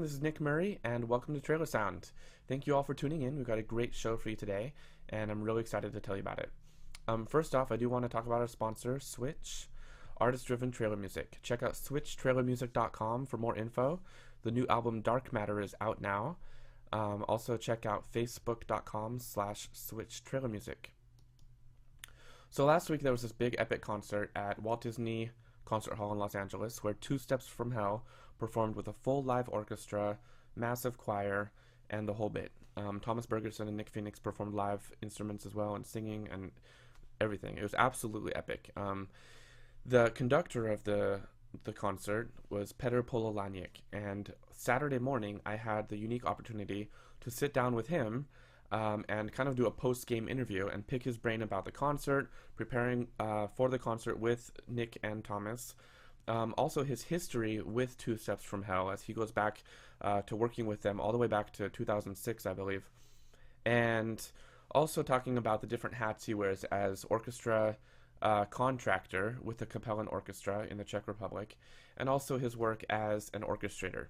everyone, this is Nick Murray, and welcome to TrailerSound. Thank you all for tuning in. We've got a great show for you today, and I'm really excited to tell you about it. First off, I do want to talk about our sponsor, Switch, artist-driven trailer music. Check out switchtrailermusic.com for more info. The new album Dark Matter is out now. Also check out facebook.com/switchtrailermusic. So last week there was this big epic concert at Walt Disney Concert Hall in Los Angeles where Two Steps from Hell performed with a full live orchestra, massive choir, and the whole bit. Thomas Bergersen and Nick Phoenix performed live instruments as well and singing and everything. It was absolutely epic. The conductor of the concert was Petr Pololanik, and Saturday morning I had the unique opportunity to sit down with him and kind of do a post-game interview and pick his brain about the concert, preparing for the concert with Nick and Thomas. Also his history with Two Steps from Hell, as he goes back to working with them all the way back to 2006, I believe. And also talking about the different hats he wears as orchestra contractor with the Capellen Orchestra in the Czech Republic, and also his work as an orchestrator.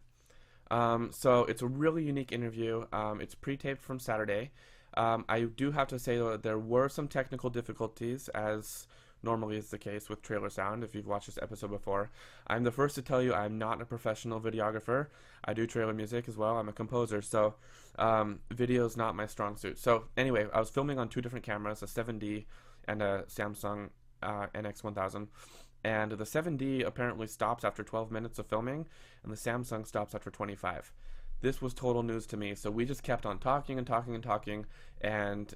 So it's a really unique interview. It's pre-taped from Saturday. I do have to say, though, that there were some technical difficulties, as normally is the case with TrailerSound. If you've watched this episode before, I'm the first to tell you I'm not a professional videographer. I do trailer music as well. I'm a composer, so video is not my strong suit. So anyway, I was filming on two different cameras, a 7D and a Samsung NX1000. And the 7D apparently stops after 12 minutes of filming, and the Samsung stops after 25. This was total news to me, so we just kept on talking and talking and talking, and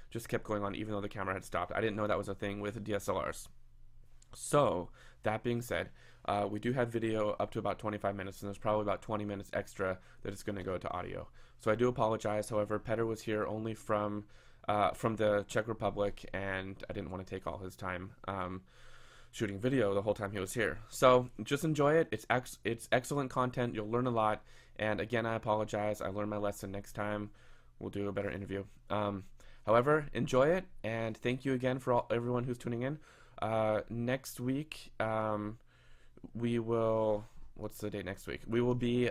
just kept going on even though the camera had stopped. I didn't know that was a thing with DSLRs. So, that being said, we do have video up to about 25 minutes, and there's probably about 20 minutes extra that is going to go to audio. So I do apologize. However, Petr was here only from the Czech Republic, and I didn't want to take all his time shooting video the whole time he was here. So just enjoy it. It's excellent content. You'll learn a lot. And again, I apologize. I learned my lesson. Next time we'll do a better interview. However, enjoy it, and thank you again for everyone who's tuning in. Next week, we will... What's the date next week? We will be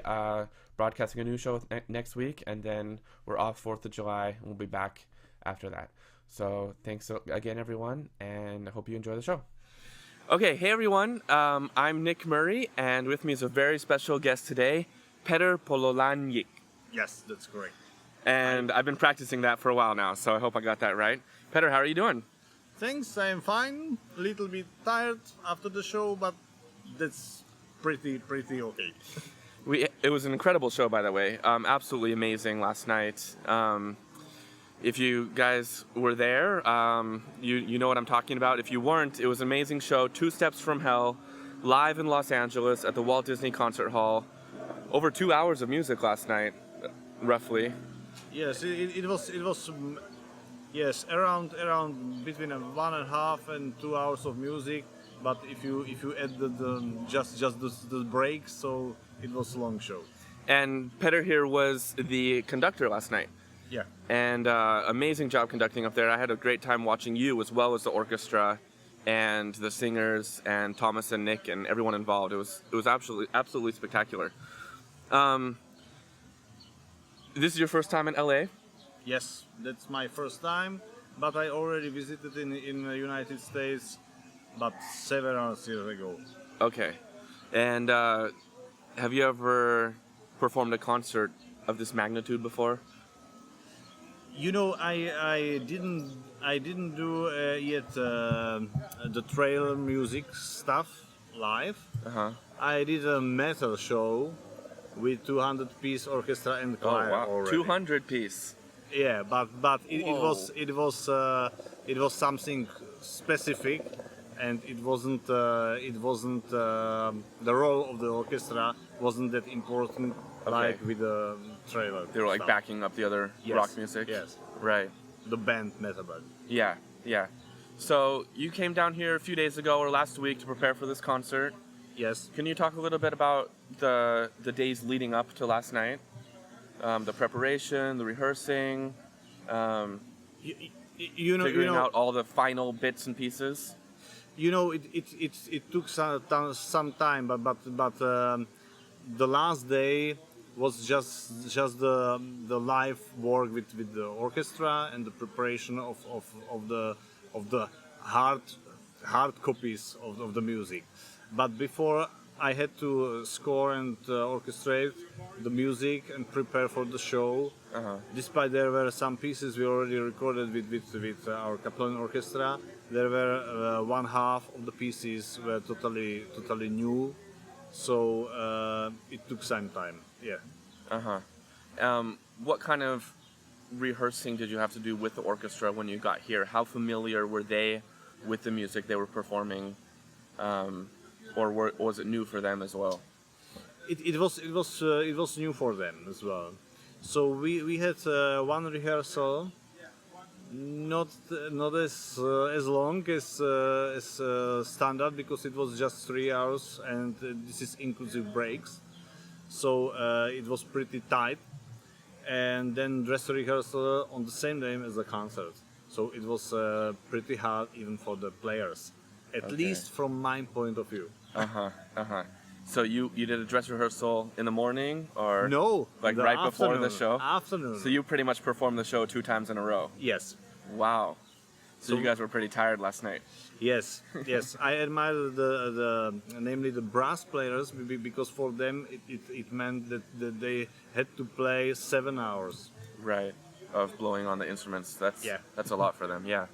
broadcasting a new show next week, and then we're off 4th of July, and we'll be back after that. So thanks again, everyone, and I hope you enjoy the show. Okay, hey everyone, I'm Nick Murray, and with me is a very special guest today, Petr Pololanik. Yes, that's correct. And I've been practicing that for a while now, so I hope I got that right. Petr, how are you doing? Thanks, I'm fine. A little bit tired after the show, but that's pretty okay. It was an incredible show, by the way. Absolutely amazing last night. If you guys were there, you know what I'm talking about. If you weren't, it was an amazing show. Two Steps from Hell, live in Los Angeles at the Walt Disney Concert Hall. Over 2 hours of music last night, roughly. Yes, it was yes, around between 1.5 and 2 hours of music. But if you add just the breaks, so it was a long show. And Petr here was the conductor last night. Yeah. And amazing job conducting up there. I had a great time watching you as well as the orchestra and the singers and Thomas and Nick and everyone involved. It was absolutely spectacular. This is your first time in LA? Yes, that's my first time, but I already visited in the United States about several years ago. Okay. And have you ever performed a concert of this magnitude before? You know, I didn't do yet the trailer music stuff live. I did a metal show with 200-piece orchestra and choir. Oh, wow. Already. 200-piece. Yeah, but it was something specific, and it wasn't the role of the orchestra wasn't that important. Okay. Like with the trailer. They were like stuff. backing up the other rock music? Yes. Right. The band metal band. Yeah. So you came down here a few days ago or last week to prepare for this concert. Yes. Can you talk a little bit about the days leading up to last night? The preparation, the rehearsing, figuring out all the final bits and pieces? You know, it took some time, but the last day was just the live work with the orchestra and the preparation of the hard copies of the music. But before, I had to score and orchestrate the music and prepare for the show. Despite there were some pieces we already recorded with our Capellen Orchestra, there were one half of the pieces were totally new, so it took some time. Yeah. What kind of rehearsing did you have to do with the orchestra when you got here? How familiar were they with the music they were performing, or was it new for them as well? It was new for them as well. So we had one rehearsal, not as long as standard, because it was just 3 hours, and this is inclusive breaks. So it was pretty tight, and then dress rehearsal on the same day as the concert. So it was pretty hard even for the players, at least from my point of view. So you did a dress rehearsal in the morning, or no, like right before the show? Afternoon. So you pretty much performed the show 2 times in a row? Yes. Wow. So you guys were pretty tired last night. Yes. I admire namely the brass players, because for them it meant that they had to play 7 hours. Right. Of blowing on the instruments. That's a lot for them. Yeah.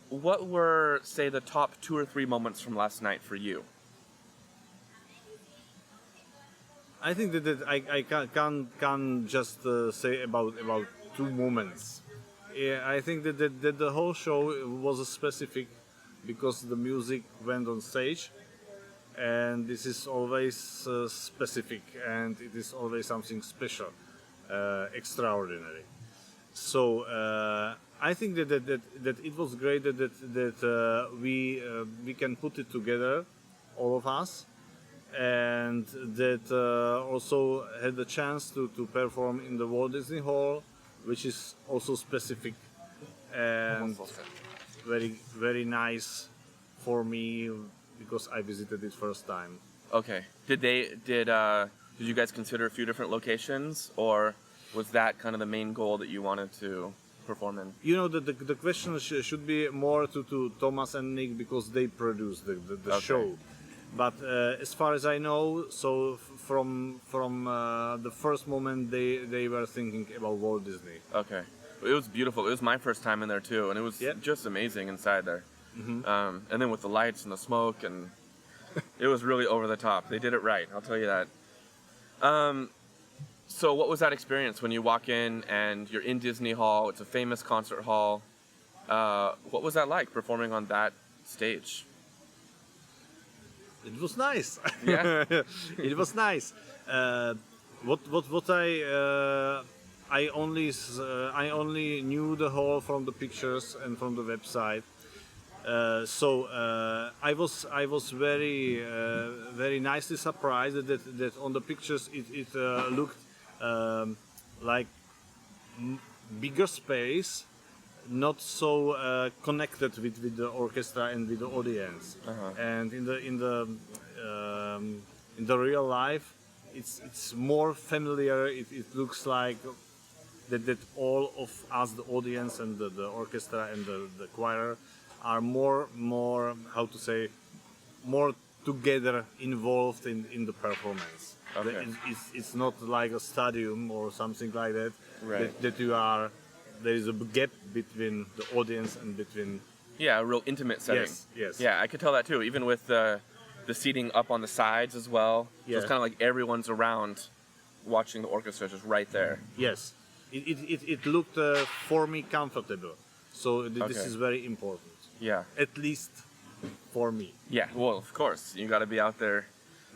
What were, say, the top 2 or 3 moments from last night for you? I think that I can't just say about 2 moments. Yeah, I think that the whole show was specific because the music went on stage, and this is always specific, and it is always something special, extraordinary. So I think that it was great that we can put it together, all of us, and that also had the chance to perform in the Walt Disney Hall, which is also specific and very nice for me because I visited it first time. Okay. Did you guys consider a few different locations, or was that kind of the main goal that you wanted to perform in? You know, the question should be more to Thomas and Nick, because they produced the show. But as far as I know, so from the first moment they were thinking about Walt Disney. Okay. It was beautiful. It was my first time in there too, and it was just amazing inside there. And then with the lights and the smoke, and it was really over the top. They did it right, I'll tell you that. So what was that experience when you walk in and you're in Disney Hall? It's a famous concert hall. What was that like, performing on that stage? It was nice. Yeah. It was nice. What I only knew the hall from the pictures and from the website. So I was very nicely surprised that on the pictures it looked like bigger space, not so connected with the orchestra and with the audience. And in the real life, it's more familiar. It looks like that all of us, the audience and the orchestra and the choir, are more how to say, more together involved in the performance. Okay. It's not like a stadium or something like that. Right. That you are. There is a gap between the audience and between. Yeah, a real intimate setting. Yes. Yeah, I could tell that too. Even with the seating up on the sides as well. So it's kind of like everyone's around, watching the orchestra just right there. Yes, it looked for me comfortable. So this is very important. Yeah. At least for me. Yeah. Well, of course, you got to be out there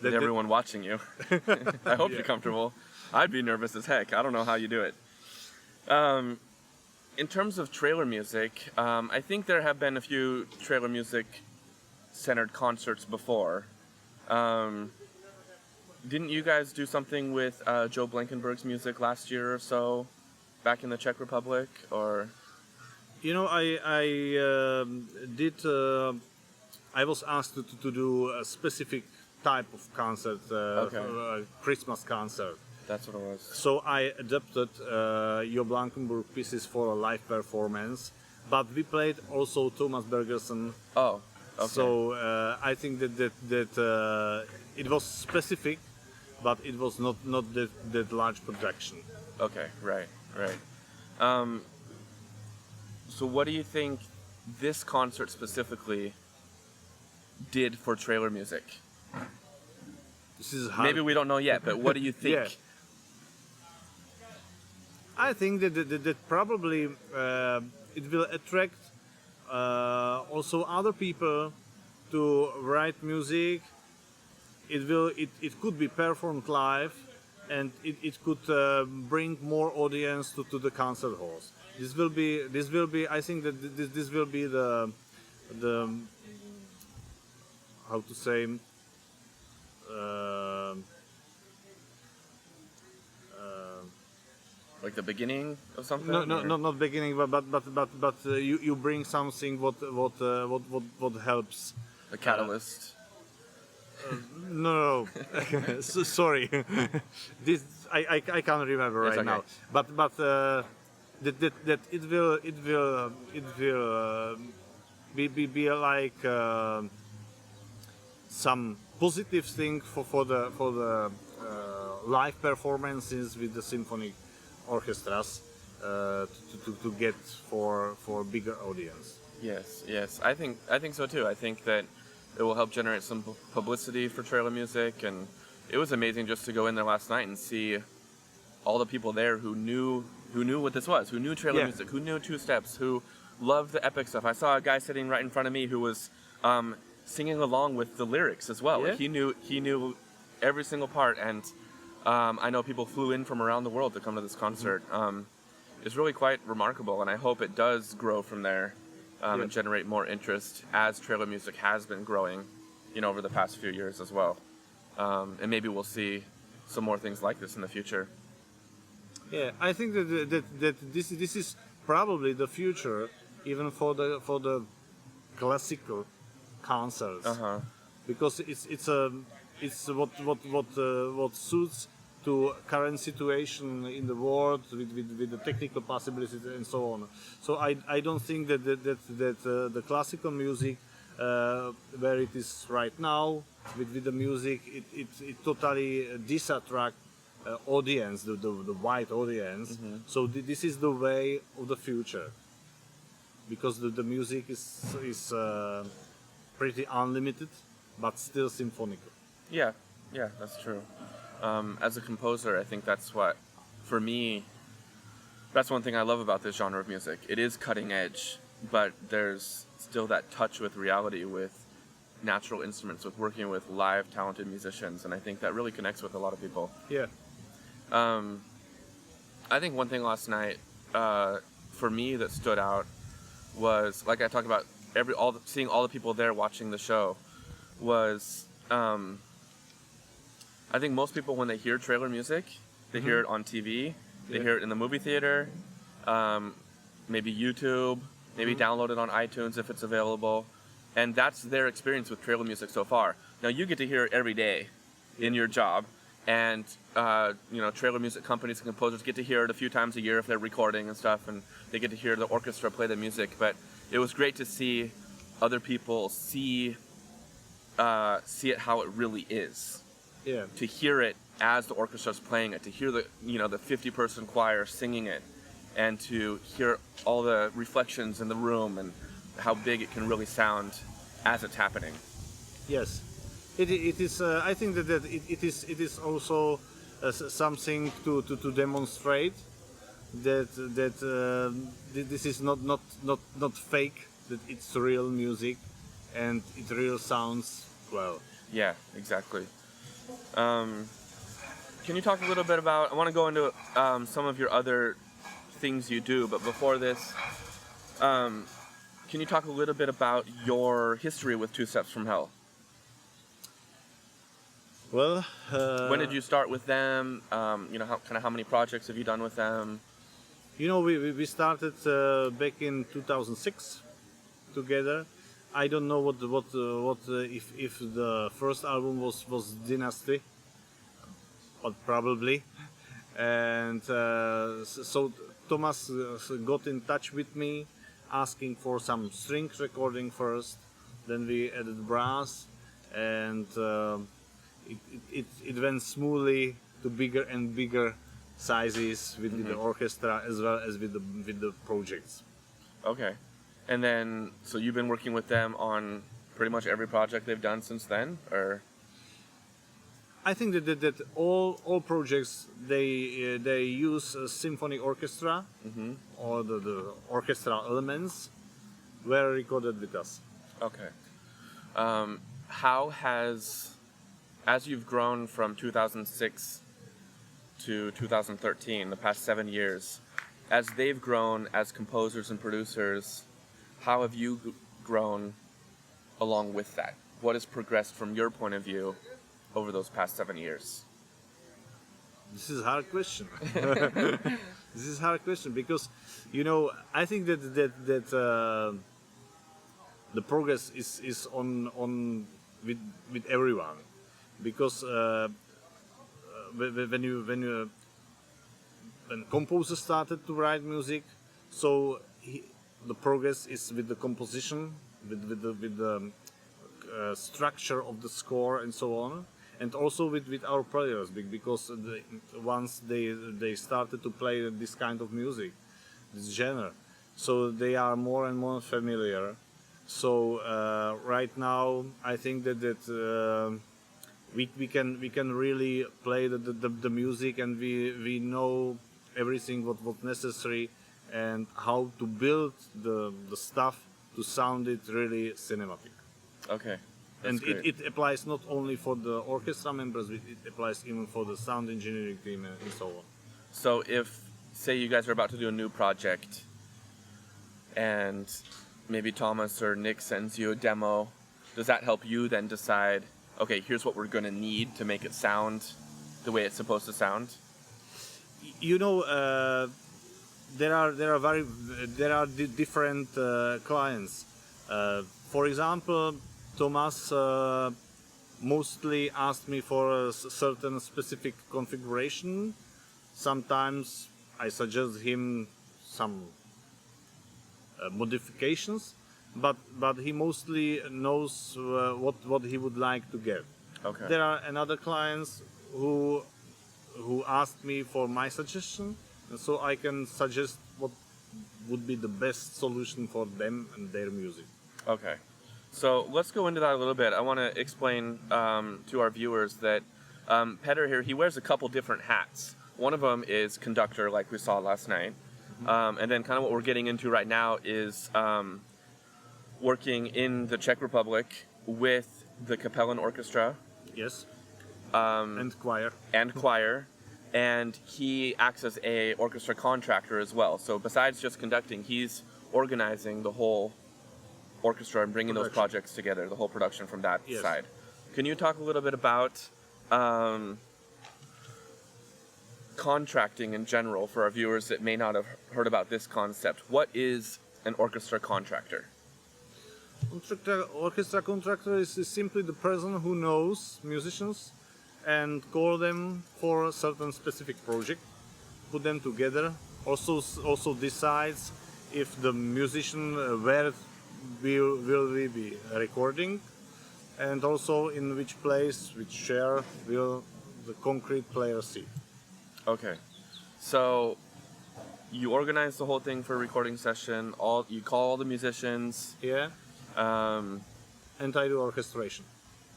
with everyone watching you. I hope you're comfortable. I'd be nervous as heck. I don't know how you do it. In terms of trailer music, I think there have been a few trailer music centered concerts before. Didn't you guys do something with Joe Blankenberg's music last year or so, back in the Czech Republic, or? You know, I was asked to do a specific type of concert, Christmas concert. That's what it was. So I adapted Jo Blankenburg pieces for a live performance, but we played also Thomas Bergersen. Oh, okay. So I think that it was specific, but it was not that large production. Okay, right. So what do you think this concert specifically did for trailer music? This is hard. Maybe we don't know yet, but what do you think? Yeah. I think that probably it will attract also other people to write music. It could be performed live, and it could bring more audience to the concert halls. This will be. I think that this will be the how to say. Like the beginning of something? No, not beginning, but you bring something what helps. A catalyst. No. Sorry. This I can't remember right okay. now. But that it will be like some positive thing for the live performances with the symphonic orchestras to get for bigger audience. Yes. I think so too. I think that it will help generate some publicity for trailer music, and it was amazing just to go in there last night and see all the people there who knew what this was, who knew trailer music, who knew two steps, who loved the epic stuff. I saw a guy sitting right in front of me who was singing along with the lyrics as well. Yeah. Like he knew every single part, and I know people flew in from around the world to come to this concert. It's really quite remarkable, and I hope it does grow from there and generate more interest as trailer music has been growing, over the past few years as well. And maybe we'll see some more things like this in the future. Yeah, I think that this is probably the future, even for the classical concerts, because it's what suits to current situation in the world with the technical possibilities and so on. So I don't think that the classical music where it is right now with the music it totally disattract audience, the wide audience. So this is the way of the future, because the music is pretty unlimited, but still symphonical. Yeah, that's true. As a composer, I think that's what, for me, that's one thing I love about this genre of music. It is cutting edge, but there's still that touch with reality, with natural instruments, with working with live, talented musicians, and I think that really connects with a lot of people. Yeah. I think one thing last night, for me, that stood out was, like I talked about, seeing all the people there watching the show, was I think most people, when they hear trailer music, they hear it on TV, they hear it in the movie theater, maybe YouTube, maybe download it on iTunes if it's available, and that's their experience with trailer music so far. Now you get to hear it every day in your job, and trailer music companies and composers get to hear it a few times a year if they're recording and stuff, and they get to hear the orchestra play the music. But it was great to see other people see it how it really is. Yeah. To hear it as the orchestra's playing it, to hear the 50-person choir singing it, and to hear all the reflections in the room and how big it can really sound as it's happening. Yes, it is. I think that it is also something to demonstrate that this is not fake. That it's real music, and it real sounds well. Yeah, exactly. Can you talk a little bit about? I want to go into some of your other things you do, but before this, can you talk a little bit about your history with Two Steps from Hell? Well, when did you start with them? How many projects have you done with them? We started back in 2006 together. I don't know if the first album was Dynasty, but probably. And so Thomas got in touch with me, asking for some string recording first. Then we added brass, and it went smoothly to bigger and bigger sizes with the orchestra as well as with the projects. Okay. And then, so you've been working with them on pretty much every project they've done since then, or? I think that all projects they use a symphony orchestra or the orchestral elements were recorded with us. Okay. How has, as you've grown from 2006 to 2013, the past 7 years, as they've grown as composers and producers, how have you grown along with that? What has progressed from your point of view over those past 7 years? This is a hard question. This is a hard question because, I think that the progress is on with everyone, because when composers started to write music, so the progress is with the composition, with the structure of the score and so on, and also with our players, because once they started to play this kind of music, this genre, so they are more and more familiar. So right now I think that we can really play the music, and we know everything what's necessary and how to build the stuff to sound it really cinematic. Okay. And it applies not only for the orchestra members, it applies even for the sound engineering team and so on. So if, say you guys are about to do a new project, and maybe Thomas or Nick sends you a demo, does that help you then decide, okay, here's what we're going to need to make it sound the way it's supposed to sound? There are different clients. For example, Thomas mostly asked me for a certain specific configuration. Sometimes I suggest him some modifications, but he mostly knows what he would like to get. Okay. There are another clients who asked me for my suggestion, and so I can suggest what would be the best solution for them and their music. Okay. So let's go into that a little bit. I want to explain to our viewers that Petr here, he wears a couple different hats. One of them is conductor, like we saw last night. And then kind of what we're getting into right now is working in the Czech Republic with the Capellen Orchestra. Yes. And choir. And he acts as a orchestra contractor as well. So besides just conducting, he's organizing the whole orchestra and bringing those projects together, the whole production from that side. Can you talk a little bit about contracting in general for our viewers that may not have heard about this concept? What is an orchestra contractor? Orchestra contractor is simply the person who knows musicians and call them for a certain specific project, put them together, also decides if the musician where will we be recording, and also in which place, which chair will the concrete player sit. Okay, so you organize the whole thing for a recording session. You call all the musicians. Yeah. And I do orchestration.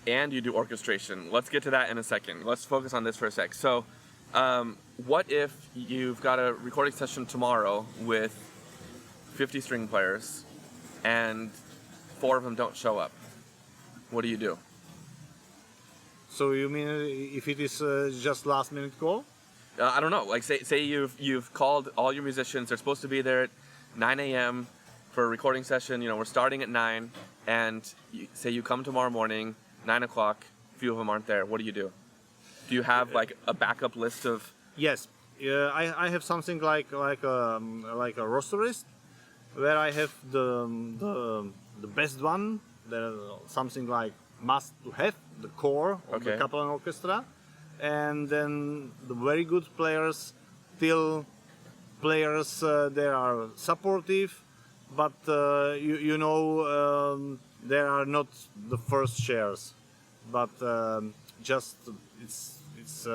And you do orchestration. Let's get to that in a second. Let's focus on this for a sec. So, what if you've got a recording session tomorrow with 50 string players, and 4 of them don't show up? What do you do? So you mean if it is just last minute call? I don't know. Like say you've called all your musicians. They're supposed to be there at 9 a.m. for a recording session. We're starting at 9, and say you come tomorrow morning, 9 o'clock. A few of them aren't there. What do you do? Do you have like a backup list of? Yes, I have something like a rosterist, where I have the best one There's something like must to have the core of the Okay. Capellen Orchestra, and then the very good players, till players they are supportive, but they are not the first chairs, but just it's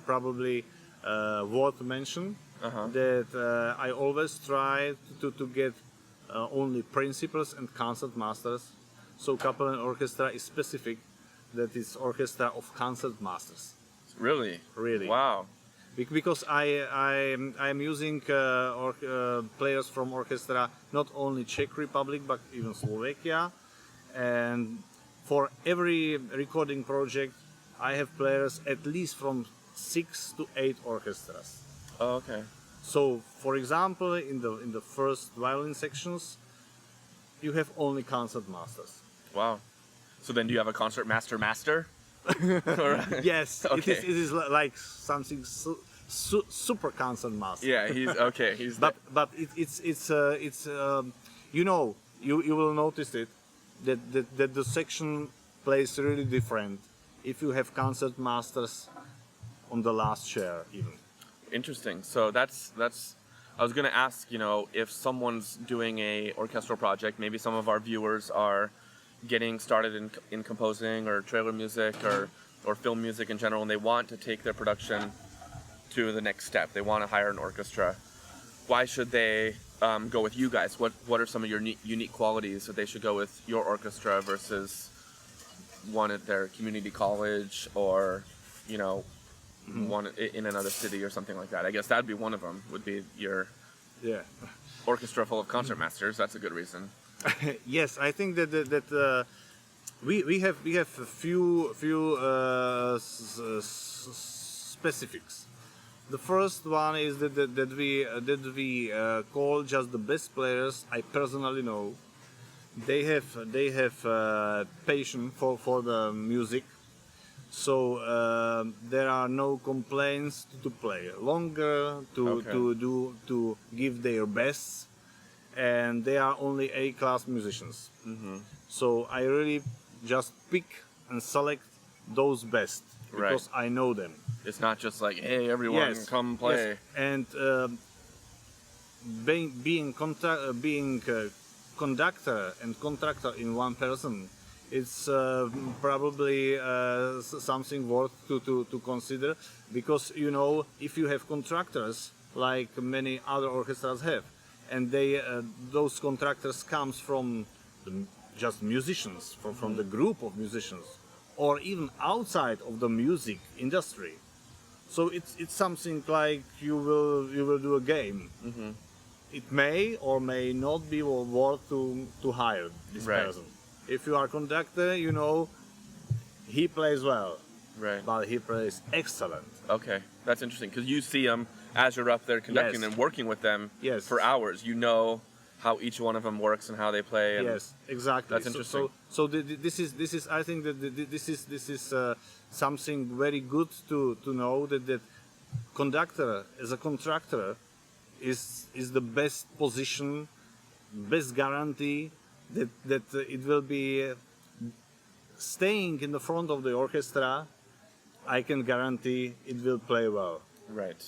probably worth mention that I always try to get only principals and concert masters. So Capellen Orchestra is specific that it's orchestra of concert masters. Really? Really. Wow. Because I'm using players from orchestra not only Czech Republic but even Slovakia, and for every recording project I have players at least from 6 to 8 orchestras. Oh, okay. So, for example, in the first violin sections, you have only concert masters. Wow. So then do you have a concert master? Or- Yes, Okay. it is like something super concert master. Yeah, he's okay. He's But it's you will notice it that the section plays really different if you have concert masters on the last chair even. interesting. So that's. I was gonna ask, if someone's doing a orchestral project, maybe some of our viewers are getting started in composing or trailer music or film music in general, and they want to take their production to the next step. They want to hire an orchestra. Why should they go with you guys? What are some of your unique qualities that they should go with your orchestra versus one at their community college or, one in another city or something like that? I guess that'd be one of them. Would be your Yeah. orchestra full of concertmasters. That's a good reason. Yes, I think that we have a few specifics. The first one is that we call just the best players I personally know. They have passion for the music, so there are no complaints to play longer, to give their best, and they are only A-class musicians. So I really just pick and select those best because I know them. It's not just like, hey, everyone, come play. Yes. And being conductor and contractor in one person, it's probably something worth to consider, because if you have contractors like many other orchestras have, and those contractors comes from just musicians, from the group of musicians, or even outside of the music industry. So it's something like you will do a game. It may or may not be worth to hire this person. If you are conductor, he plays well, but he plays excellent. Okay, that's interesting because you see them as you're up there conducting and working with them for hours. You know how each one of them works and how they play. And yes, exactly. That's interesting. So this is I think that this is something very good to know that conductor as a contractor is the best position, best guarantee that it will be staying in the front of the orchestra. I can guarantee it will play well. Right.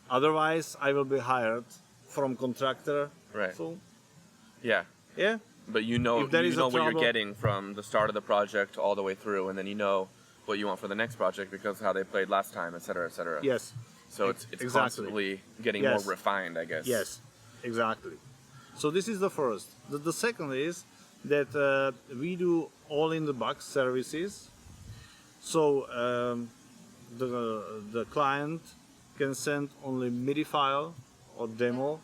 Otherwise, I will be hired from contractor. Right. So, Yeah. yeah. But you know If there is a what you're trouble- getting from the start of the project all the way through, and then you know what you want for the next project because of how they played last time, et cetera, et cetera. Yes. So it's Exactly. constantly getting Yes. more refined, I guess. Yes, exactly. So this is the first. The second is that we do all in the box services. So the client can send only MIDI file or demo,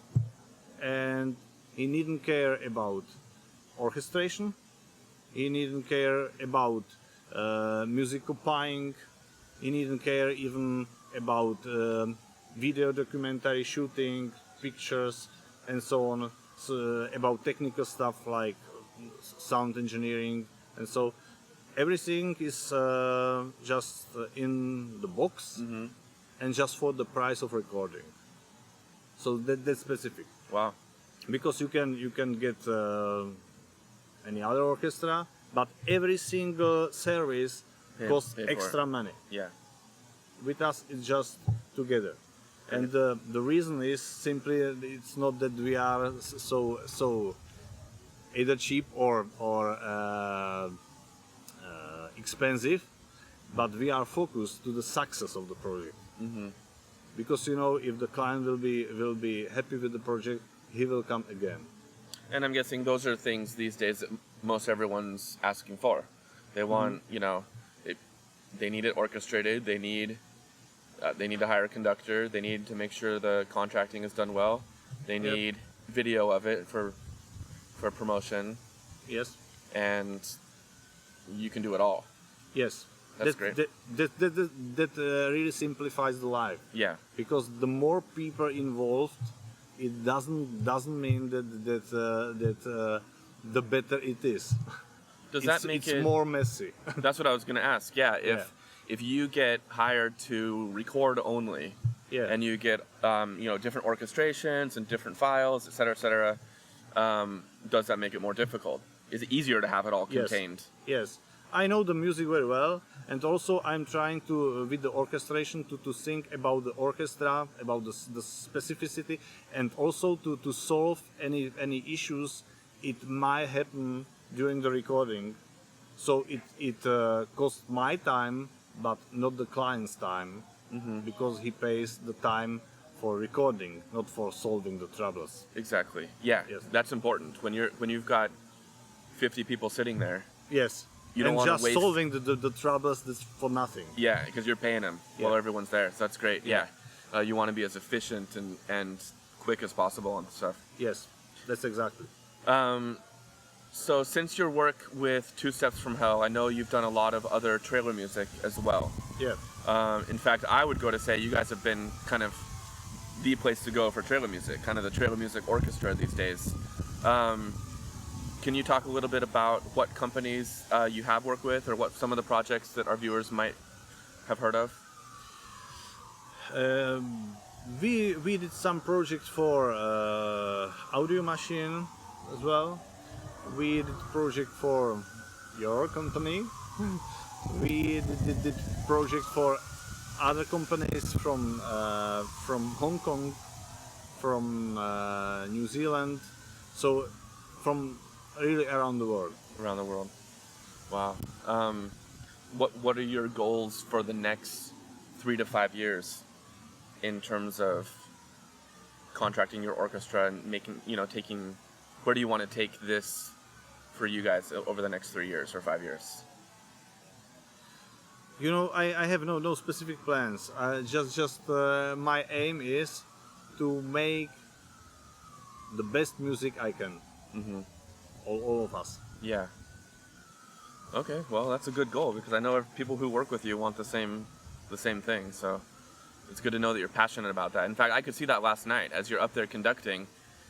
and he needn't care about orchestration. He needn't care about music copying. He needn't care even about video documentary shooting, pictures, and so on. So, about technical stuff like sound engineering, and so everything is just in the box and just for the price of recording. So that's specific. Wow. Because you can get any other orchestra, but every single service costs pay for extra it. money. Yeah. With us, it's just together. And the reason is simply it's not that we are so either cheap or expensive, but we are focused to the success of the project. Because if the client will be happy with the project, he will come again. And I'm guessing those are things these days that most everyone's asking for. They want, they need it orchestrated. They need to hire a conductor. They need to make sure the contracting is done well. They need video of it for promotion. Yes. And you can do it all. Yes. That's great. That really simplifies the life. Yeah. Because the more people involved, it doesn't mean that the better it is. Does that make it's more messy? That's what I was going to ask. Yeah. If you get hired to record only, and you get different orchestrations and different files, et cetera, does that make it more difficult? Is it easier to have it all contained? Yes. I know the music very well, and also I'm trying to, with the orchestration, to think about the orchestra, about the specificity, and also to solve any issues it might happen during the recording. So it costs my time, but not the client's time, because he pays the time for recording, not for solving the troubles. Exactly. Yeah. Yes. That's important when you've got 50 people sitting there. Yes. You don't want to waste solving the troubles that's for nothing. Yeah, because you're paying them while everyone's there. So that's great. Yeah. You want to be as efficient and quick as possible and stuff. Yes, that's exactly. So since your work with Two Steps from Hell, I know you've done a lot of other trailer music as well. Yeah. In fact, I would go to say you guys have been kind of the place to go for trailer music, kind of the trailer music orchestra these days. Can you talk a little bit about what companies you have worked with, or what some of the projects that our viewers might have heard of? We did some projects for audio machine as well. We did project for your company. We did project for other companies from Hong Kong, from New Zealand, so from really around the world. Around the world. Wow. What are your goals for the next 3 to 5 years in terms of contracting your orchestra and taking, where do you want to take this for you guys over the next 3 years or 5 years? I have no specific plans. Just my aim is to make the best music I can. All of us. Yeah. Okay, well that's a good goal, because I know people who work with you want the same thing. So it's good to know that you're passionate about that. In fact, I could see that last night as you're up there conducting.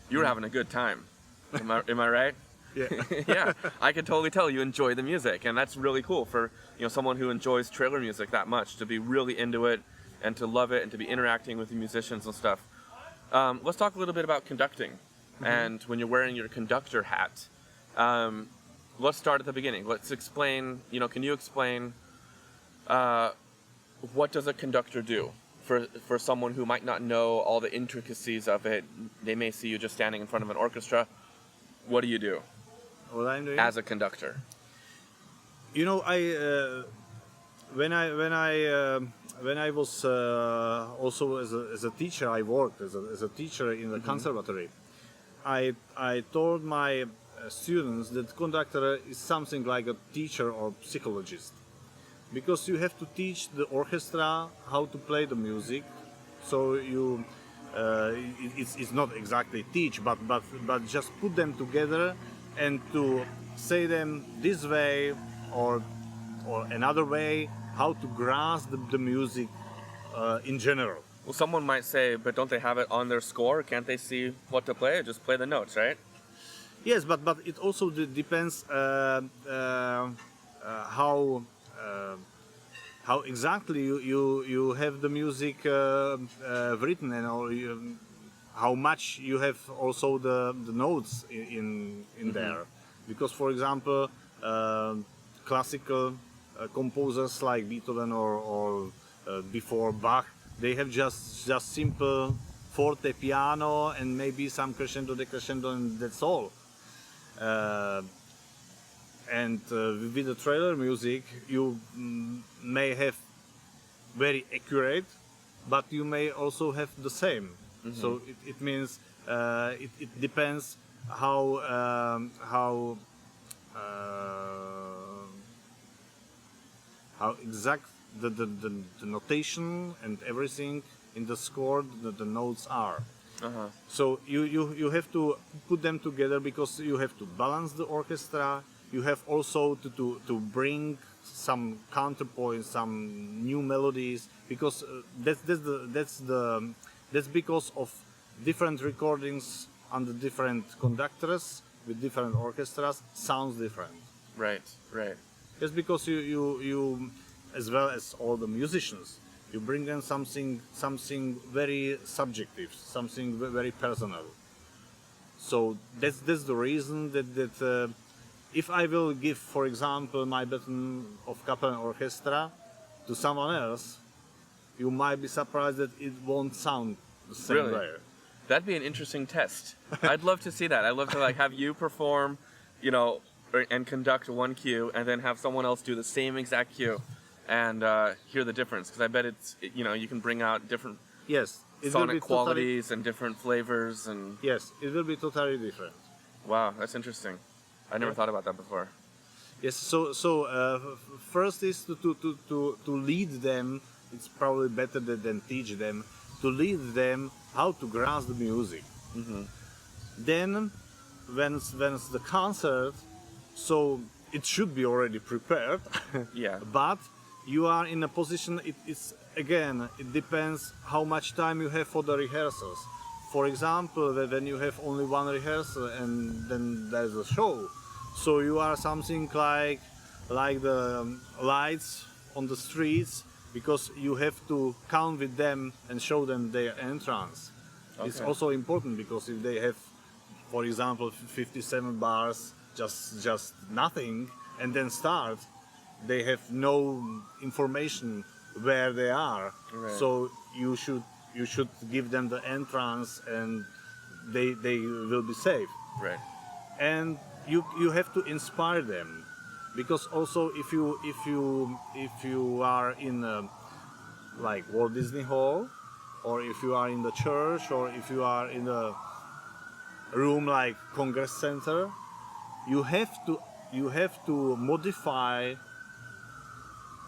You were having a good time. Am I right? Yeah. Yeah, I could totally tell you enjoy the music, and that's really cool for someone who enjoys trailer music that much to be really into it and to love it and to be interacting with the musicians and stuff. Let's talk a little bit about conducting, and when you're wearing your conductor hat. Let's start at the beginning. Let's explain. Can you explain what does a conductor do for someone who might not know all the intricacies of it? They may see you just standing in front of an orchestra. What do you do? What I'm doing as a conductor? When I was also as a teacher, I worked as a teacher in the conservatory. I told my students that conductor is something like a teacher or psychologist, because you have to teach the orchestra how to play the music. So it's not exactly teach, but just put them together and to say them this way or another way, how to grasp the music in general. Well, someone might say, but don't they have it on their score? Can't they see what to play? Just play the notes, right? Yes, but it also depends how exactly you have the music written, and how much you have also the notes in there. Because, for example, classical composers like Beethoven or before Bach, they have just simple forte piano and maybe some crescendo decrescendo, and that's all. And with the trailer music, you may have very accurate, but you may also have the same. So it means it depends how exact the notation and everything in the score, the notes are. So you have to put them together, because you have to balance the orchestra. You have also to bring some counterpoint, some new melodies, because that's because of different recordings under different conductors with different orchestras sounds different. Right. Just because you as well as all the musicians, you bring them something very subjective, something very personal. So that's the reason that if I will give, for example, my baton of Capellen Orchestra to someone else, you might be surprised that it won't sound the same Really? way. That'd be an interesting test. I'd love to see that. I'd love to have you perform, and conduct one cue, and then have someone else do the same exact cue, and hear the difference. Because I bet you can bring out different sonic qualities and different flavors and. Yes, it will be totally different. Wow, that's interesting. I never thought about that before. Yes. So first is to lead them. It's probably better than teach them. To lead them how to grasp the music. Then, when the concert, so it should be already prepared. Yeah. But you are in a position. It depends how much time you have for the rehearsals. For example, when you have only one rehearsal and then there's a show, so you are something like the lights on the streets, because you have to count with them and show them their entrance. Okay. It's also important, because if they have, for example, 57 bars, just nothing, and then start, they have no information where they are. Right. So you should give them the entrance, and they will be safe. Right. And you have to inspire them, because also if you are in like Walt Disney Hall, or if you are in the church, or if you are in a room like Congress Center, you have to modify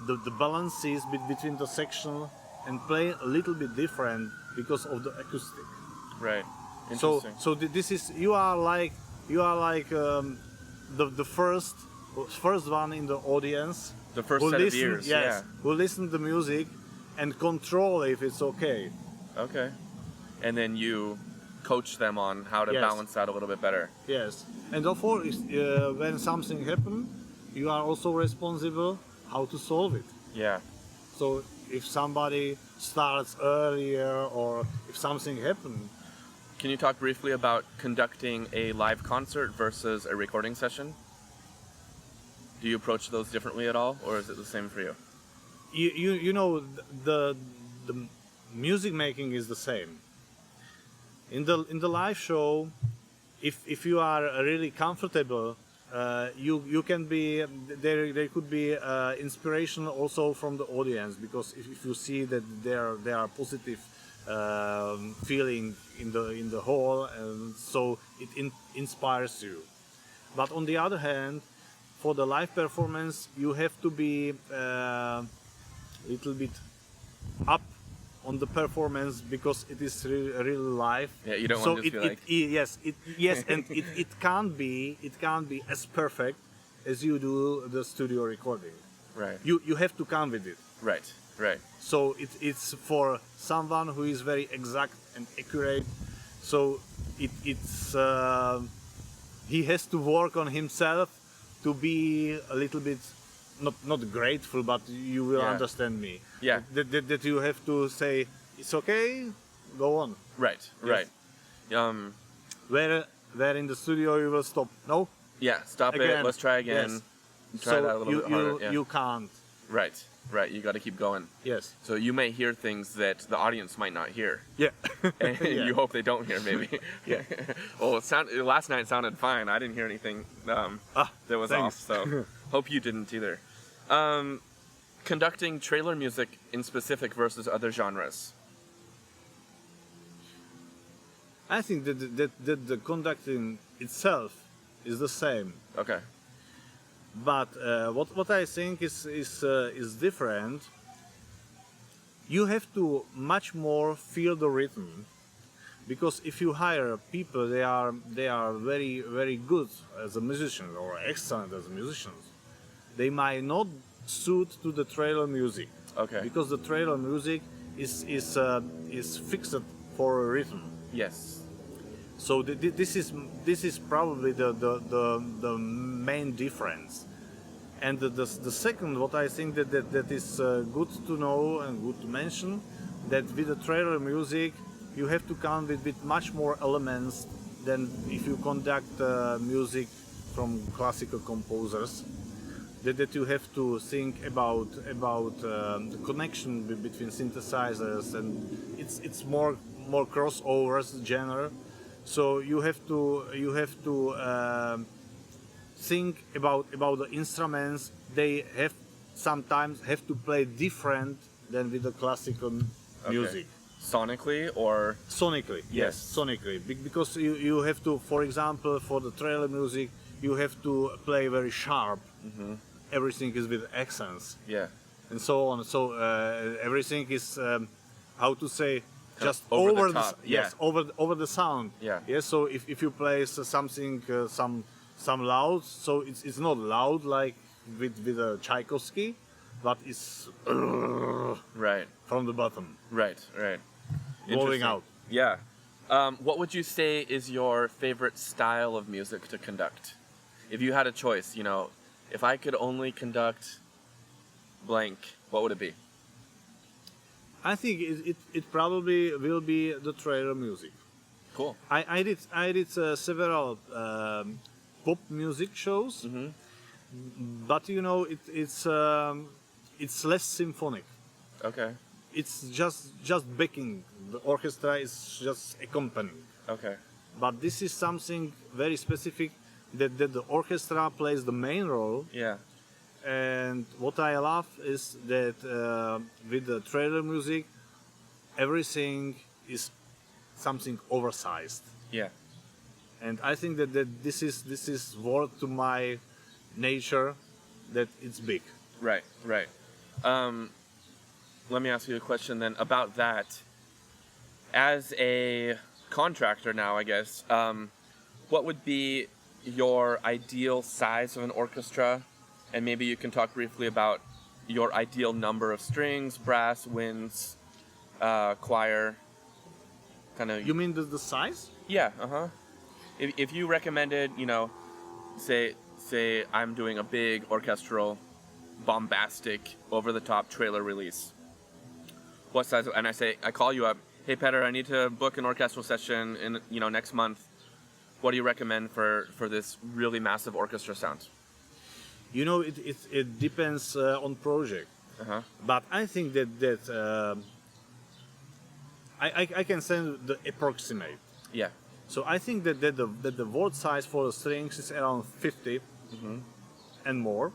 the balances between the section and play a little bit different because of the acoustic. Right. Interesting. So this is you are like the first one in the audience. The first set of ears. Yes. Yeah. Who listen to music and control if it's okay. Okay. And then you coach them on how to balance that a little bit better. Yes. And of course, when something happens, you are also responsible how to solve it. Yeah. So if somebody starts earlier, or if something happens. Can you talk briefly about conducting a live concert versus a recording session? Do you approach those differently at all, or is it the same for you? You know, the music making is the same. In the live show, if you are really comfortable, you can be there could be inspiration also from the audience, because if you see that there are positive feeling in the hall, and so it inspires you. But on the other hand, for the live performance, you have to be a little bit up on the performance, because it is really live. Yeah, you don't want to just be yes, and it can't be as perfect as you do the studio recording. Right. You have to come with it. Right. So it's for someone who is very exact and accurate. So it's he has to work on himself to be a little bit not grateful, but you will understand me. Yeah. That you have to say it's okay, go on. Right. Where in the studio you will stop? No. Yeah. Stop again. it. Let's try again. Yes. try that a little bit harder. Yeah. You can't. Right. You got to keep going. Yes. So you may hear things that the audience might not hear. Yeah. And Yeah. you hope they don't hear, maybe. Yeah. Well, last night sounded fine. I didn't hear anything that was thanks. off, so hope you didn't either. Conducting trailer music in specific versus other genres. I think that the conducting itself is the same. Okay. But what I think is different. You have to much more feel the rhythm, because if you hire people, they are very good as a musician or excellent as musicians. They might not suit to the trailer music. Okay. Because the trailer music is fixed for a rhythm. Yes. So this is probably the main difference. And the second, what I think that is good to know and good to mention, that with the trailer music you have to come with much more elements than if you conduct music from classical composers. That you have to think about the connection between synthesizers, and it's more crossovers genre. So you have to think about the instruments. They sometimes have to play different than with the classical music. Sonically or sonically? Yes, sonically. Because you have to, for example, for the trailer music, you have to play very sharp. Mm-hmm. Everything is with accents. Yeah. And so on. So everything is how to say, just over the top. Yes, over the sound. Yeah. Yes. So if you play something some loud, so it's not loud like with a Tchaikovsky, but it's right from the bottom. Right. Blowing out. Yeah. What would you say is your favorite style of music to conduct? If you had a choice, if I could only conduct blank, what would it be? I think it probably will be the trailer music. Cool. I did several pop music shows, Mm-hmm. but it's less symphonic. Okay. It's just backing. The orchestra is just accompanying. Okay. But this is something very specific that the orchestra plays the main role. Yeah. And what I love is that with the trailer music, everything is something oversized. Yeah. And I think that this is worth to my nature, that it's big. Right. Let me ask you a question then about that. As a contractor now, I guess, what would be your ideal size of an orchestra? And maybe you can talk briefly about your ideal number of strings, brass, winds, choir. Kind of. You mean the size? Yeah. If you recommended, say I'm doing a big orchestral, bombastic, over-the-top trailer release. What size? And I call you up. Hey, Petr, I need to book an orchestral session in next month. What do you recommend for this really massive orchestra sound? It depends on project. But I think that I can say the approximate. Yeah. So I think that the word size for the strings is around 50 and more.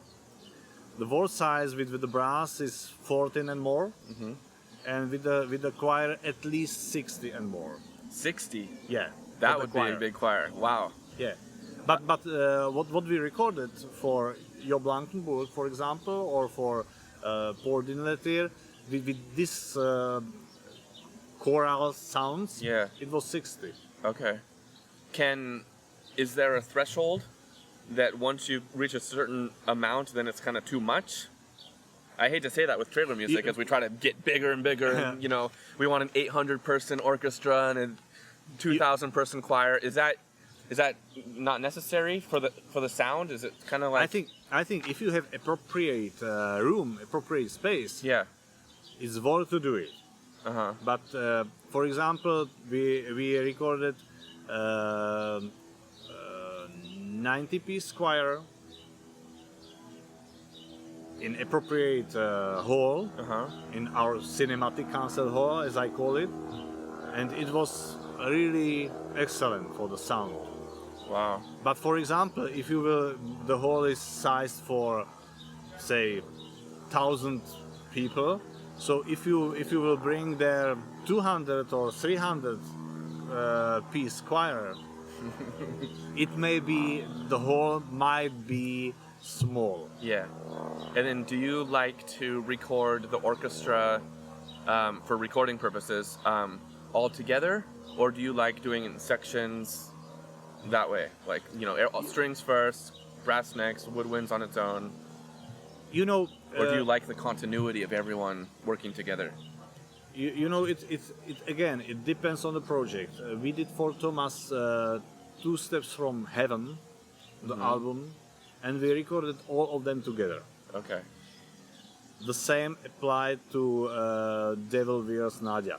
The word size with the brass is 14 and more. And with the choir at least 60 and more. 60? Yeah. That would be a big choir. Wow. Yeah. But what we recorded for Jo Blankenburg, for example, or for Port Dinletir, with this choral sounds, it was 60. Okay. Is there a threshold that once you reach a certain amount, then it's kind of too much? I hate to say that with trailer music, as we try to get bigger and bigger. And, we want an 800-person orchestra and a 2,000-person choir. Is that not necessary for the sound? Is it kind of like? I think if you have appropriate room, appropriate space, it's worth to do it. But for example, we recorded 90-piece choir in appropriate hall, Uh-huh. in our cinematic concert hall, as I call it, and it was really excellent for the sound. Wow. But for example, if you will, the hall is sized for, say, 1,000 people. So if you will bring there 200 or 300 piece choir, it may be the hall might be small. Yeah. And then do you like to record the orchestra for recording purposes all together, or do you like doing it in sections that way? Like, you know, strings first, brass next, woodwinds on its own. You know, Or do you like the continuity of everyone working together? you know, it again, it depends on the project. We did for Thomas Two Steps from Heaven, the album, and we recorded all of them together. Okay. The same applied to Devil Wears Nadia,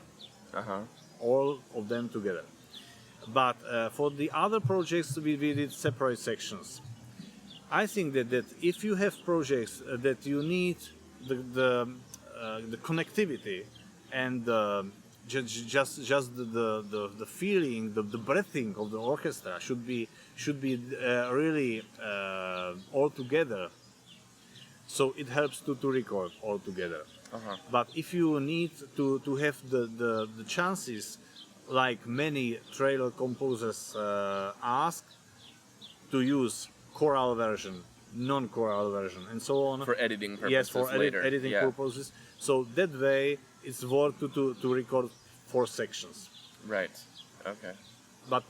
Uh-huh. all of them together. But for the other projects, we did separate sections. I think that if you have projects that you need the connectivity and just the feeling, the breathing of the orchestra should be really all together. So it helps to record all together. Uh-huh. But if you need to have the chances, like many trailer composers ask, to use choral version, non-choral version, and so on. For editing purposes Yes, for later. editing Yeah. purposes. So that way, it's worth to record 4 sections. Right. Okay. But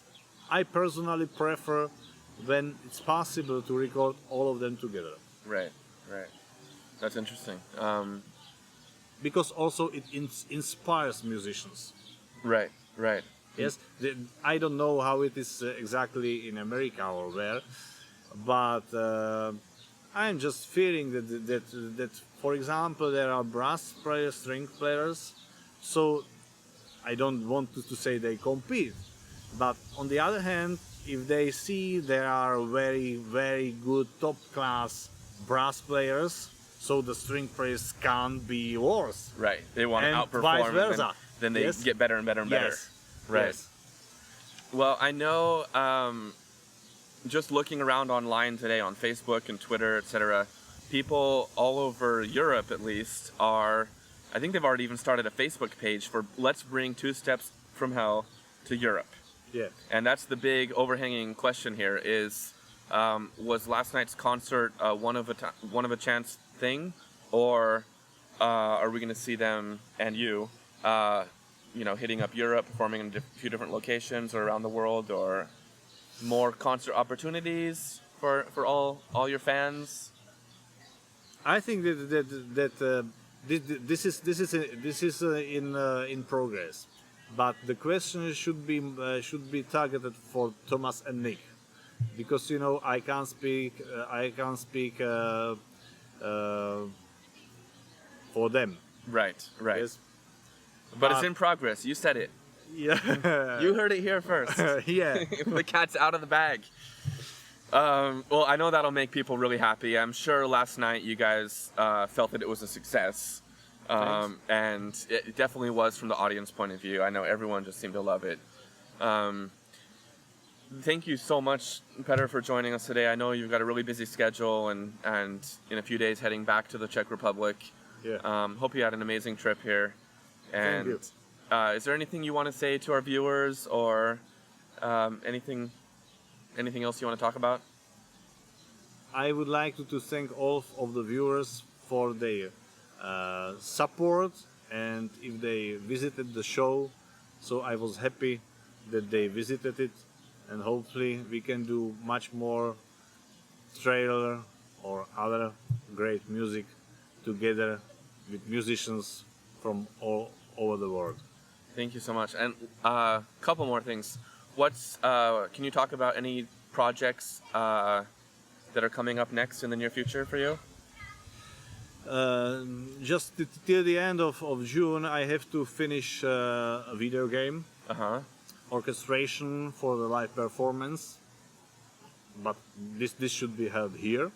I personally prefer when it's possible to record all of them together. Right. Right. That's interesting. Because also it inspires musicians. Right. Right. Yes, I don't know how it is exactly in America or where, but I'm just feeling that for example there are brass players, string players, so I don't want to say they compete, but on the other hand, if they see there are very good top class brass players, so the string players can't be worse. Right. They want to And outperform. vice and versa. then they Yes. get better and better and better. Yes. Right. Yes. Well, I know just looking around online today on Facebook and Twitter, etc., people all over Europe at least I think they've already even started a Facebook page for Let's Bring Two Steps from Hell to Europe. Yeah. And that's the big overhanging question here is, was last night's concert one of a chance thing, or are we going to see them and you hitting up Europe, performing in a few different locations or around the world, or more concert opportunities for all your fans? I think that this is in progress, but the question should be targeted for Thomas and Nick, because I can't speak for them. Right. Yes. But it's in progress. You said it. Yeah. You heard it here first. Yeah. The cat's out of the bag. Well, I know that'll make people really happy. I'm sure last night you guys felt that it was a success. And it definitely was from the audience point of view. I know everyone just seemed to love it. Thank you so much, Petr, for joining us today. I know you've got a really busy schedule and in a few days heading back to the Czech Republic. Yeah. Hope you had an amazing trip here. And Thank is there anything you want to say to our viewers, or anything else you want to talk about? I would like to thank all of the viewers for their support, and if they visited the show, so I was happy that they visited it, and hopefully we can do much more trailer or other great music together with musicians from all over the world. Thank you so much. And a couple more things. Can you talk about any projects that are coming up next in the near future for you? Just till the end of June, I have to finish a video game orchestration for the live performance, but this should be held here.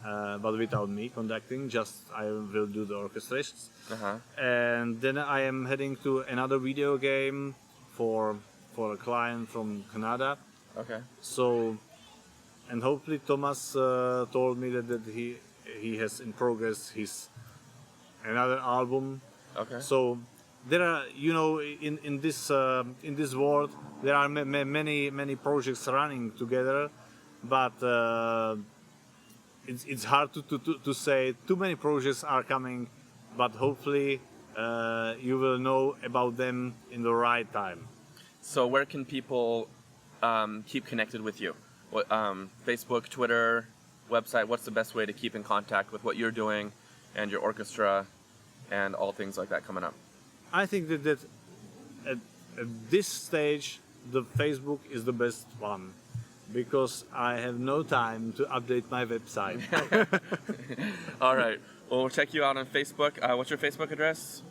but without me conducting. Just I will do the orchestrations. Uh-huh. And then I am heading to another video game for a client from Canada. Okay. So, and hopefully Thomas told me that he has in progress his another album. Okay. So there are, you know, in this world there are many projects running together, but it's hard to say. Too many projects are coming, but hopefully you will know about them in the right time. So where can people keep connected with you? What, Facebook, Twitter, website? What's the best way to keep in contact with what you're doing and your orchestra and all things like that coming up? I think that at this stage the Facebook is the best one, because I have no time to update my website. All right. Well, we'll check you out on Facebook. What's your Facebook address?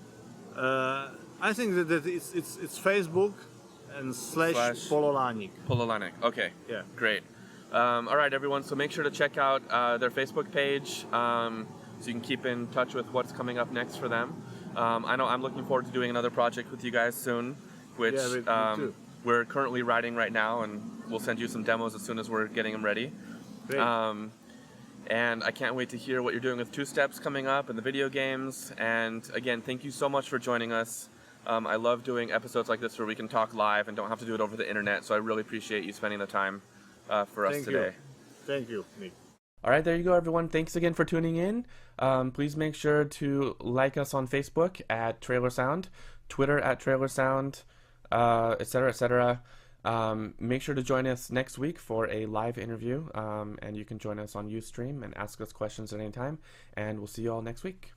I think that it's Facebook and slash Pololanik. Pololanik. Okay. Yeah. Great. All right, everyone. So make sure to check out their Facebook page so you can keep in touch with what's coming up next for them. I know I'm looking forward to doing another project with you guys soon, which me too. we're currently writing right now, and we'll send you some demos as soon as we're getting them ready. Great. And I can't wait to hear what you're doing with Two Steps coming up and the video games. And again, thank you so much for joining us. I love doing episodes like this where we can talk live and don't have to do it over the internet. So I really appreciate you spending the time for us today. Thank you, Nick. All right, there you go, everyone. Thanks again for tuning in. Please make sure to like us on Facebook at TrailerSound, Twitter at TrailerSound, etc., etc. Make sure to join us next week for a live interview, and you can join us on Ustream and ask us questions at any time. And we'll see you all next week.